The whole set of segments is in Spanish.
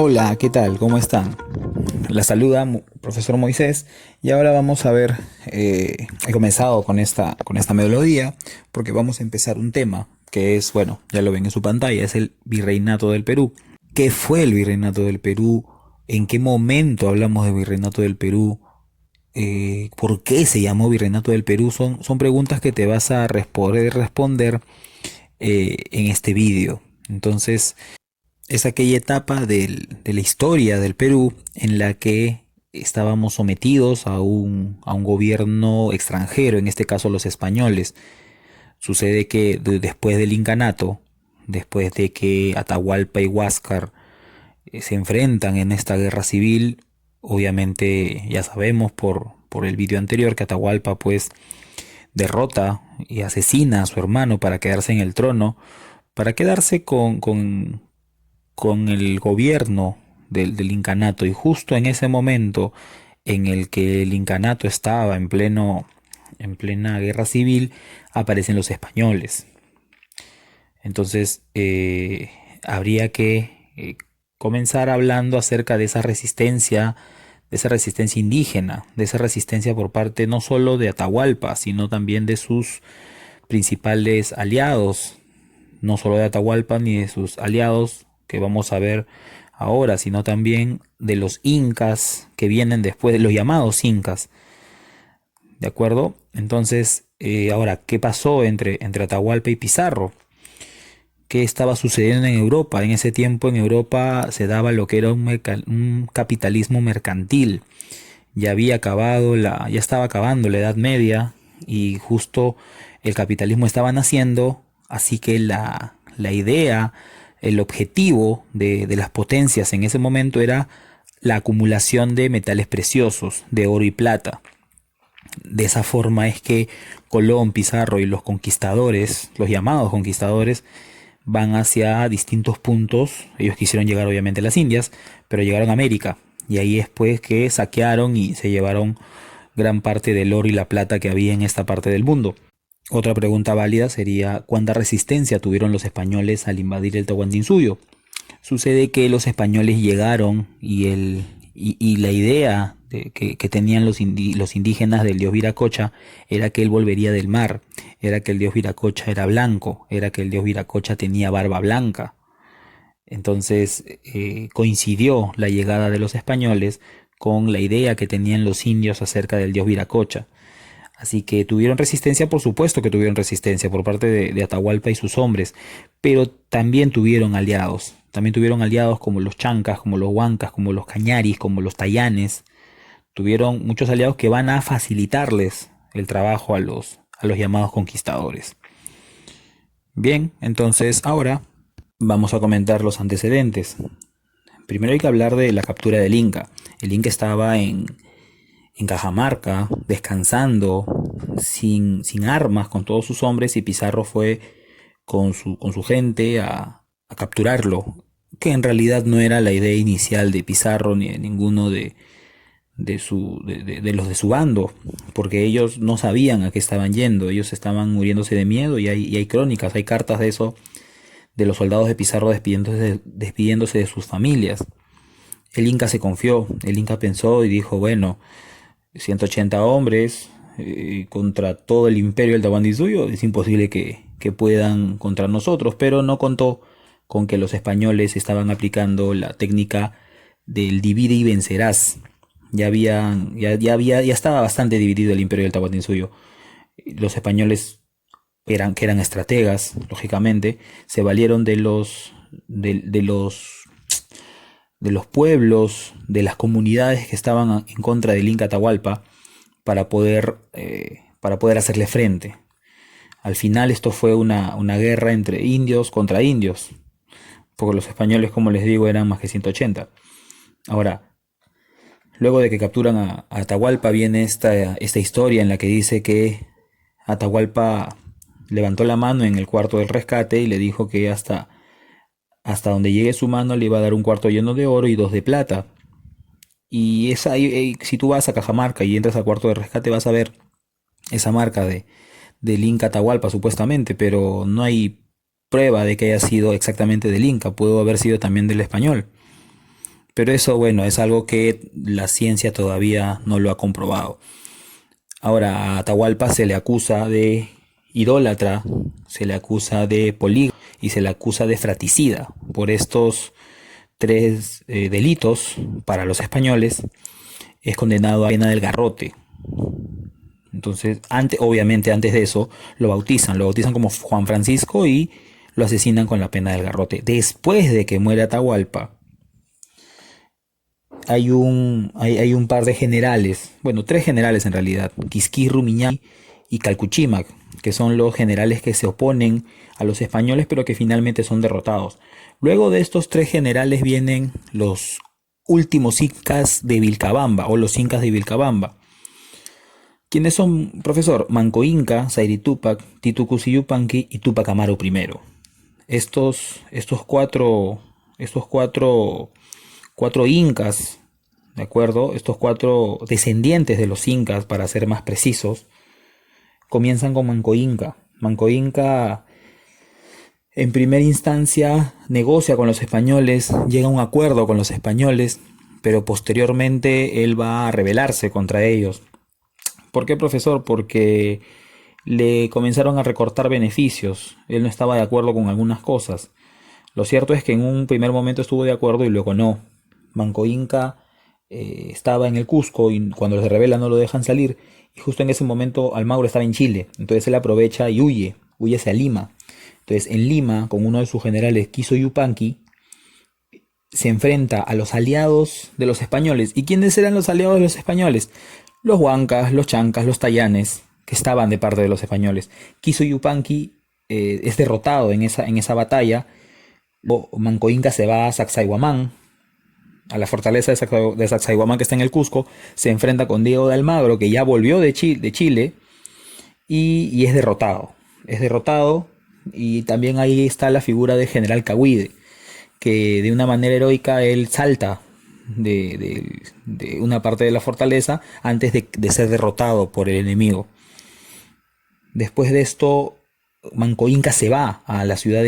Hola, ¿qué tal? ¿Cómo están? La saluda profesor Moisés y ahora vamos a ver, he comenzado con esta melodía porque vamos a empezar un tema que es, bueno, ya lo ven en su pantalla, es el Virreinato del Perú. ¿Qué fue el Virreinato del Perú? ¿En qué momento hablamos de Virreinato del Perú? ¿Por qué se llamó Virreinato del Perú? Son preguntas que te vas a poder responder en este vídeo. Entonces, es aquella etapa de la historia del Perú en la que estábamos sometidos a un gobierno extranjero, en este caso los españoles. Sucede que después del incanato, después de que Atahualpa y Huáscar se enfrentan en esta guerra civil, obviamente ya sabemos por el vídeo anterior que Atahualpa pues derrota y asesina a su hermano para quedarse en el trono, para quedarse con el gobierno del incanato, y justo en ese momento en el que el incanato estaba en plena guerra civil aparecen los españoles. Entonces habría que comenzar hablando acerca de esa resistencia indígena, de esa resistencia por parte no solo de Atahualpa, sino también de sus principales aliados, no solo de Atahualpa ni de sus aliados que vamos a ver ahora, sino también de los incas que vienen después, de los llamados incas, ¿de acuerdo? Entonces, ahora, ¿qué pasó entre Atahualpa y Pizarro? ¿Qué estaba sucediendo en Europa? En ese tiempo en Europa se daba lo que era un capitalismo mercantil. Ya estaba acabando la Edad Media y justo el capitalismo estaba naciendo, así que la idea, el objetivo de las potencias en ese momento era la acumulación de metales preciosos, de oro y plata. De esa forma es que Colón, Pizarro y los conquistadores, los llamados conquistadores, van hacia distintos puntos. Ellos quisieron llegar obviamente a las Indias, pero llegaron a América. Y ahí es pues que saquearon y se llevaron gran parte del oro y la plata que había en esta parte del mundo. Otra pregunta válida sería ¿cuánta resistencia tuvieron los españoles al invadir el Tahuantinsuyo? Sucede que los españoles llegaron y la idea que tenían los indígenas del dios Viracocha era que él volvería del mar, era que el dios Viracocha era blanco, era que el dios Viracocha tenía barba blanca. Entonces coincidió la llegada de los españoles con la idea que tenían los indios acerca del dios Viracocha. Así que tuvieron resistencia, por supuesto que tuvieron resistencia por parte de Atahualpa y sus hombres, pero también tuvieron aliados como los chancas, como los huancas, como los cañaris, como los tayanes. Tuvieron muchos aliados que van a facilitarles el trabajo a los llamados conquistadores. Bien, entonces ahora vamos a comentar los antecedentes. Primero hay que hablar de la captura del Inca. El Inca estaba en Cajamarca, descansando, sin armas, con todos sus hombres, y Pizarro fue con su gente a capturarlo, que en realidad no era la idea inicial de Pizarro ni de ninguno de los de su bando, porque ellos no sabían a qué estaban yendo, ellos estaban muriéndose de miedo, y hay crónicas, hay cartas de eso, de los soldados de Pizarro despidiéndose de sus familias. El Inca se confió, el Inca pensó y dijo, bueno, 180 hombres contra todo el imperio del Tahuantinsuyo, es imposible que puedan contra nosotros, pero no contó con que los españoles estaban aplicando la técnica del divide y vencerás. Ya estaba bastante dividido el imperio del Tahuantinsuyo. Los españoles que eran estrategas, lógicamente, se valieron de los pueblos, de las comunidades que estaban en contra del Inca Atahualpa para poder hacerle frente. Al final esto fue una guerra entre indios contra indios, porque los españoles, como les digo, eran más que 180. Ahora, luego de que capturan a Atahualpa viene esta historia en la que dice que Atahualpa levantó la mano en el cuarto del rescate y le dijo que hasta donde llegue su mano le iba a dar un cuarto lleno de oro y dos de plata. Y si tú vas a Cajamarca y entras al cuarto de rescate vas a ver esa marca del Inca Atahualpa supuestamente, pero no hay prueba de que haya sido exactamente del Inca, pudo haber sido también del español. Pero eso, bueno, es algo que la ciencia todavía no lo ha comprobado. Ahora, a Atahualpa se le acusa de idólatra, se le acusa de polígamo y se le acusa de fratricida. Por estos tres delitos, para los españoles, es condenado a pena del garrote. Entonces, obviamente antes de eso, lo bautizan como Juan Francisco y lo asesinan con la pena del garrote. Después de que muere Atahualpa, hay un par de generales, bueno, tres generales en realidad, Quisquirru, Miñay y Calcuchímac, que son los generales que se oponen a los españoles, pero que finalmente son derrotados. Luego de estos tres generales vienen los últimos incas de Vilcabamba, o los incas de Vilcabamba. ¿Quiénes son, profesor? Manco Inca, Zairi Tupac, Titu Cusi Yupanqui y Tupac Amaru I. Estos cuatro incas, ¿de acuerdo? Estos cuatro descendientes de los incas, para ser más precisos, comienzan con Manco Inca. Manco Inca, en primera instancia, negocia con los españoles, llega a un acuerdo con los españoles, pero posteriormente él va a rebelarse contra ellos. ¿Por qué, profesor? Porque le comenzaron a recortar beneficios. Él no estaba de acuerdo con algunas cosas. Lo cierto es que en un primer momento estuvo de acuerdo y luego no. Manco Inca estaba en el Cusco y cuando se rebela no lo dejan salir. Y justo en ese momento Almagro estaba en Chile. Entonces él aprovecha y huye hacia Lima. Entonces en Lima, con uno de sus generales, Quiso Yupanqui, se enfrenta a los aliados de los españoles. ¿Y quiénes eran los aliados de los españoles? Los huancas, los chancas, los tayanes, que estaban de parte de los españoles. Quiso Yupanqui es derrotado en esa batalla. Manco Inca se va a Sacsayhuamán, a la fortaleza de Sacsayhuamán, que está en el Cusco. Se enfrenta con Diego de Almagro, que ya volvió de Chile, y es derrotado. Es derrotado, y también ahí está la figura del general Cahuide, que de una manera heroica él salta de una parte de la fortaleza antes de ser derrotado por el enemigo. Después de esto, Manco Inca se va a la ciudad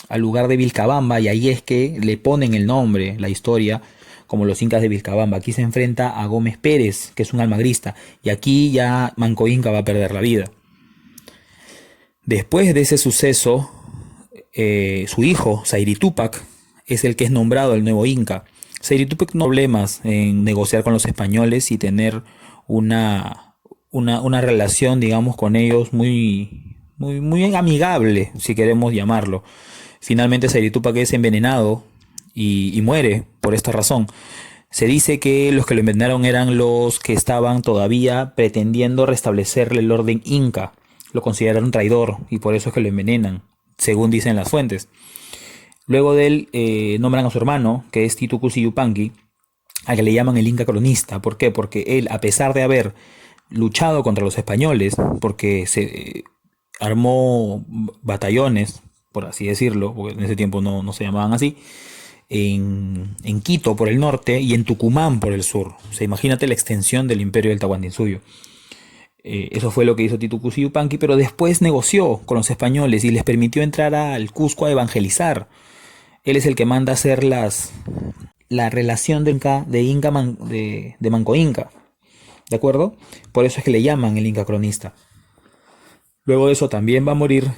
al lugar de Vilcabamba, y ahí es que le ponen el nombre, la historia, como los incas de Vilcabamba. Aquí se enfrenta a Gómez Pérez, que es un almagrista, y aquí ya Manco Inca va a perder la vida. Después de ese suceso, su hijo, Zairi Tupac, es el que es nombrado el nuevo Inca. Zairi Tupac no tuvo problemas en negociar con los españoles y tener una relación, digamos, con ellos muy amigable, si queremos llamarlo. Finalmente Zairi Tupac es envenenado y muere por esta razón. Se dice que los que lo envenenaron eran los que estaban todavía pretendiendo restablecerle el orden inca. Lo consideraron traidor y por eso es que lo envenenan, según dicen las fuentes. Luego de él nombran a su hermano, que es Titu Cusi Yupanqui, a que le llaman el Inca cronista. ¿Por qué? Porque él, a pesar de haber luchado contra los españoles, porque se armó batallones, por así decirlo, porque en ese tiempo no se llamaban así, en Quito por el norte y en Tucumán por el sur. O sea, imagínate la extensión del imperio del Tahuantinsuyo. Eso fue lo que hizo Titu Cusi Yupanqui, pero después negoció con los españoles y les permitió entrar al Cusco a evangelizar. Él es el que manda hacer la relación de Manco Inca, ¿de acuerdo? Por eso es que le llaman el Inca cronista. Luego de eso también va a morir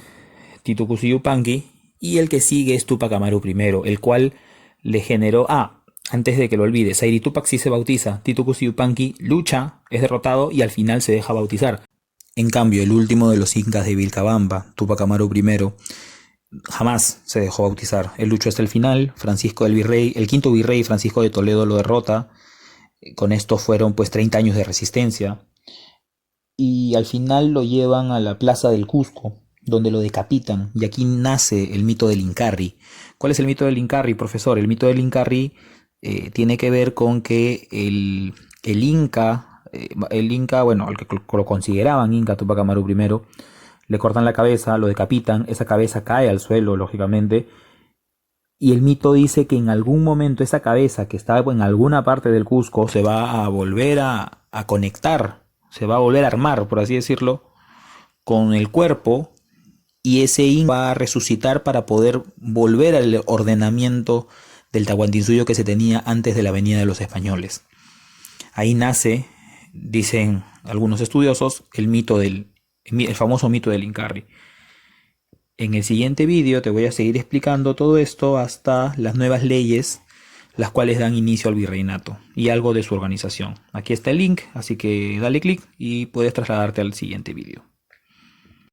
Titu Cusi Yupanqui, y el que sigue es Tupac Amaru I, el cual le generó... antes de que lo olvide, Zairi Tupac sí se bautiza, Titu Cusi Yupanqui lucha, es derrotado y al final se deja bautizar. En cambio, el último de los incas de Vilcabamba, Tupac Amaru I, jamás se dejó bautizar. Él luchó hasta el final. Francisco del Virrey, el quinto virrey Francisco de Toledo, lo derrota. Con esto fueron pues 30 años de resistencia. Y al final lo llevan a la plaza del Cusco, donde lo decapitan. Y aquí nace el mito del Incarri. ¿Cuál es el mito del Incarri, profesor? El mito del Incarri tiene que ver con que el Inca, bueno, al que lo consideraban Inca, Tupac Amaru I, le cortan la cabeza, lo decapitan, esa cabeza cae al suelo, lógicamente, y el mito dice que en algún momento esa cabeza que estaba en alguna parte del Cusco se va a volver a conectar, se va a volver a armar, por así decirlo, con el cuerpo, y ese Inca va a resucitar para poder volver al ordenamiento del Tahuantinsuyo que se tenía antes de la venida de los españoles. Ahí nace, dicen algunos estudiosos, el famoso mito del Incarri. En el siguiente vídeo te voy a seguir explicando todo esto hasta las nuevas leyes, las cuales dan inicio al virreinato y algo de su organización. Aquí está el link, así que dale clic y puedes trasladarte al siguiente vídeo.